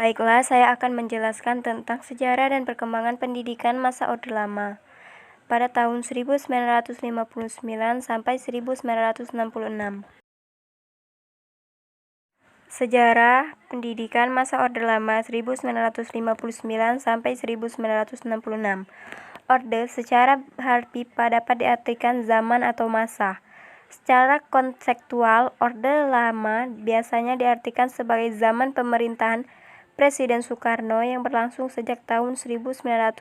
Baiklah, saya akan menjelaskan tentang sejarah dan perkembangan pendidikan masa Orde Lama. Pada tahun 1959 sampai 1966. Sejarah pendidikan masa Orde Lama 1959 sampai 1966. Orde secara harfi dapat diartikan zaman atau masa. Secara konseptual, Orde Lama biasanya diartikan sebagai zaman pemerintahan Presiden Soekarno yang berlangsung sejak tahun 1959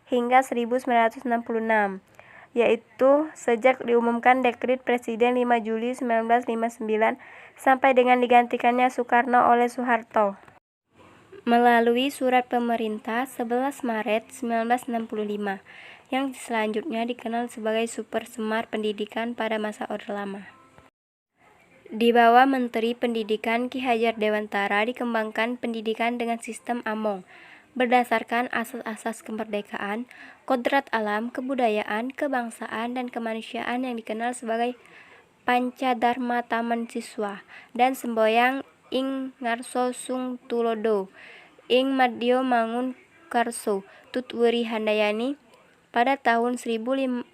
hingga 1966, yaitu sejak diumumkan Dekret Presiden 5 Juli 1959 sampai dengan digantikannya Soekarno oleh Soeharto melalui Surat Pemerintah 11 Maret 1965 yang selanjutnya dikenal sebagai Super Semar Pendidikan pada masa Orde Lama. Di bawah Menteri Pendidikan Ki Hajar Dewantara dikembangkan pendidikan dengan sistem Among, berdasarkan asas-asas kemerdekaan, kodrat alam, kebudayaan, kebangsaan, dan kemanusiaan yang dikenal sebagai Pancadharma Taman Siswa dan Semboyang ing ngarso sung tulodo ing madya mangun karso tutwuri handayani. Pada tahun 1950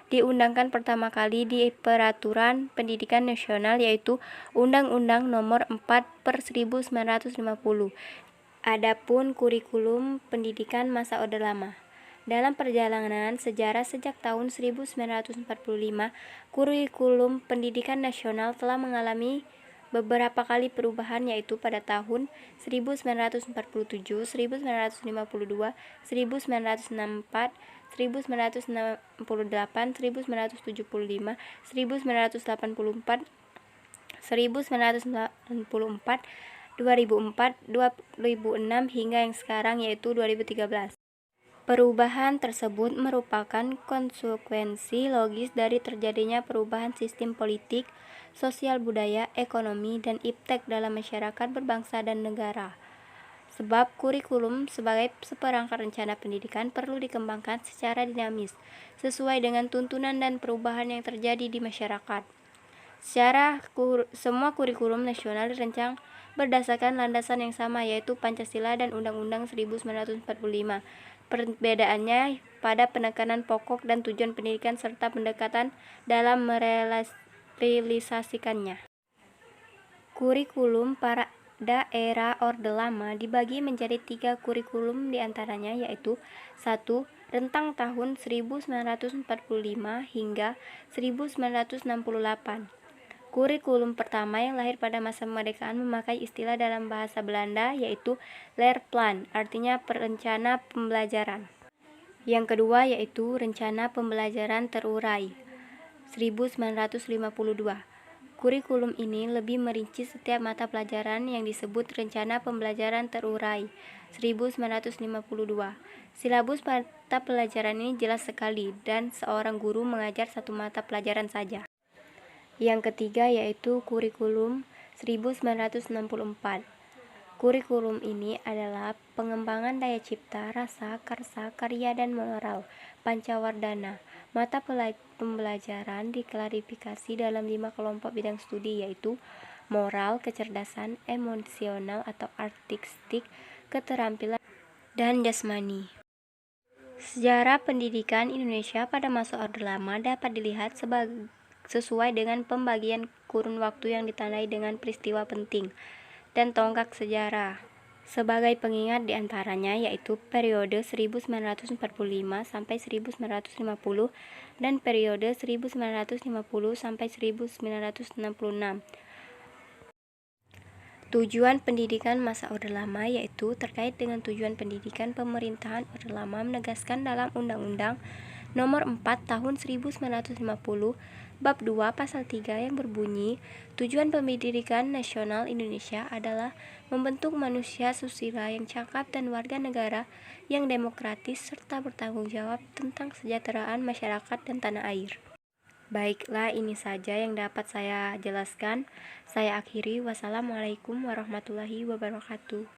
diundangkan pertama kali di Peraturan Pendidikan Nasional, yaitu Undang-Undang Nomor 4/1950. Adapun kurikulum pendidikan masa Orde Lama. Dalam perjalanan sejarah sejak tahun 1945, kurikulum pendidikan nasional telah mengalami beberapa kali perubahan, yaitu pada tahun 1947, 1952, 1964, 1968, 1975, 1984, 1994, 2004, 2006 hingga yang sekarang yaitu 2013. Perubahan tersebut merupakan konsekuensi logis dari terjadinya perubahan sistem politik, sosial, budaya, ekonomi, dan iptek dalam masyarakat berbangsa dan negara. Sebab kurikulum sebagai seperangkat rencana pendidikan perlu dikembangkan secara dinamis, sesuai dengan tuntunan dan perubahan yang terjadi di masyarakat. Semua kurikulum nasional dirancang berdasarkan landasan yang sama, yaitu Pancasila dan Undang-Undang 1945. Perbedaannya pada penekanan pokok dan tujuan pendidikan serta pendekatan dalam merealisasikannya. Kurikulum pada era Orde Lama dibagi menjadi 3 kurikulum diantaranya, yaitu 1. Rentang tahun 1945 hingga 1968. Kurikulum pertama yang lahir pada masa kemerdekaan memakai istilah dalam bahasa Belanda, yaitu Leerplan, artinya rencana pembelajaran. Yang kedua yaitu Rencana Pembelajaran Terurai 1952. Kurikulum ini lebih merinci setiap mata pelajaran yang disebut Rencana Pembelajaran Terurai 1952. Silabus mata pelajaran ini jelas sekali dan seorang guru mengajar satu mata pelajaran saja. Yang ketiga yaitu Kurikulum 1964. Kurikulum ini adalah pengembangan daya cipta, rasa, karsa, karya, dan moral Pancawardhana. Mata pembelajaran diklarifikasi dalam 5 kelompok bidang studi, yaitu moral, kecerdasan, emosional atau artistik, keterampilan, dan jasmani. Sejarah pendidikan Indonesia pada masa Orde Lama dapat dilihat sesuai dengan pembagian kurun waktu yang ditandai dengan peristiwa penting dan tonggak sejarah. Sebagai pengingat diantaranya yaitu periode 1945 sampai 1950 dan periode 1950 sampai 1966. Tujuan pendidikan masa Orde Lama yaitu terkait dengan tujuan pendidikan pemerintahan Orde Lama menegaskan dalam Undang-Undang Nomor 4 Tahun 1950 Bab 2 Pasal 3 yang berbunyi, tujuan pendidikan nasional Indonesia adalah membentuk manusia susila yang cakap dan warga negara yang demokratis serta bertanggung jawab tentang kesejahteraan masyarakat dan tanah air. Baiklah, ini saja yang dapat saya jelaskan. Saya akhiri. Wassalamualaikum warahmatullahi wabarakatuh.